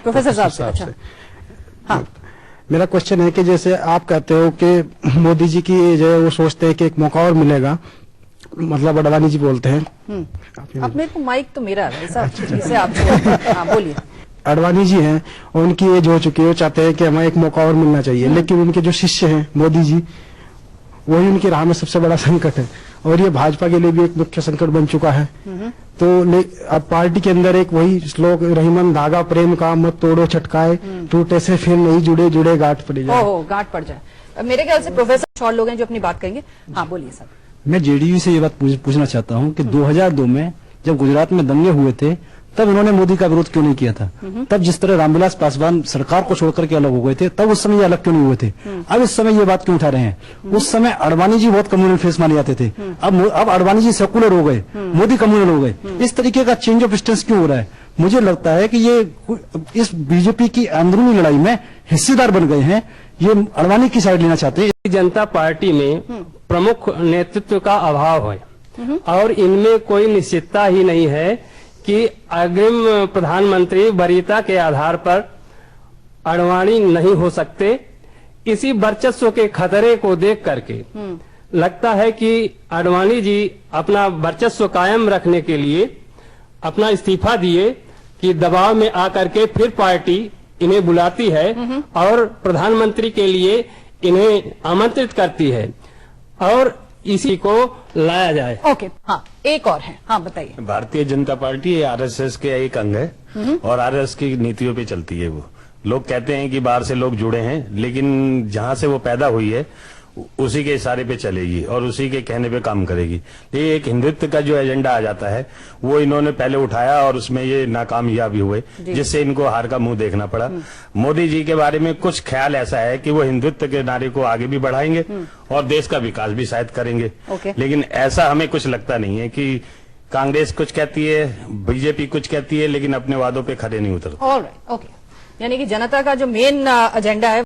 Professor साहब से। हाँ, मेरा क्वेश्चन है कि जैसे आप कहते हो कि मोदी जी की जो है वो सोचते हैं कि एक मौका और मिलेगा, मतलब अडवाणी जी बोलते हैं। अब मेरे को माइक तो मेरा है साहब, इससे आप हाँ बोलिए। अडवाणी जी हैं, उनकी एज हो चुकी है, वो चाहते हैं कि हमें एक मौका और मिलना चाहिए, लेकिन उनके जो शिष्य हैं मोदी जी, वही उनकी राह में सबसे बड़ा संकट है, और ये भाजपा के लिए भी एक मुख्य संकट बन चुका है। तो अब पार्टी के अंदर एक वही श्लोक, रहीमन धागा प्रेम का मत तोड़ो छटकाए, टूटे से फिर नहीं जुड़े जुड़े गांठ पड़ जाए। ओह, गांठ पड़ जाए। मेरे ख्याल से प्रोफेसर और लोग हैं जो अपनी बात करेंगे। हाँ बोलिए सर। मैं जेडीयू से ये बात पूछना चाहता हूं कि 2002 में जब गुजरात में दंगे हुए थे, तब उन्होंने मोदी का विरोध क्यों नहीं किया था? तब जिस तरह रामविलास पासवान सरकार को छोड़कर के अलग हो गए थे, तब उस समय ये अलग क्यों नहीं हुए थे? अब इस समय ये बात क्यों उठा रहे हैं? उस समय अडवाणी जी बहुत कम्युनल फेस माने जाते थे, अब अडवाणी जी सेकुलर हो गए, मोदी कम्युनल हो गए। इस तरीके का चेंज ऑफ स्टेंस क्यों हो रहा है? मुझे लगता है कि ये इस बीजेपी की अंदरूनी लड़ाई में हिस्सेदार बन गए हैं, ये अडवाणी की साइड लेना चाहते हैं। जनता पार्टी में प्रमुख नेतृत्व का अभाव है और इनमें कोई निश्चितता ही नहीं है कि अग्रिम प्रधानमंत्री वरीयता के आधार पर अडवाणी नहीं हो सकते। इसी वर्चस्व के खतरे को देख करके लगता है कि अडवाणी जी अपना वर्चस्व कायम रखने के लिए अपना इस्तीफा दिए कि दबाव में आकर के फिर पार्टी इन्हें बुलाती है और प्रधानमंत्री के लिए इन्हें आमंत्रित करती है और इसी को लाया जाए। ओके, हाँ एक और है। हाँ बताइए। भारतीय जनता पार्टी आरएसएस के एक अंग है और आरएसएस की नीतियों पे चलती है। वो लोग कहते हैं कि बाहर से लोग जुड़े हैं, लेकिन जहां से वो पैदा हुई है उसी के इशारे पे चलेगी और उसी के कहने पे काम करेगी। ये एक हिंदुत्व का जो एजेंडा आ जाता है वो इन्होंने पहले उठाया और उसमें ये नाकामयाब हुए, जिससे इनको हार का मुंह देखना पड़ा। मोदी जी के बारे में कुछ ख्याल ऐसा है कि वो हिंदुत्व के नारे को आगे भी बढ़ाएंगे और देश का विकास भी शायद करेंगे, लेकिन ऐसा हमें कुछ लगता नहीं है कि कांग्रेस कुछ कहती है, बीजेपी कुछ कहती है, लेकिन अपने वादों पे खड़े नहीं उतरते। ऑलराइट, ओके, यानी कि जनता का जो मेन एजेंडा है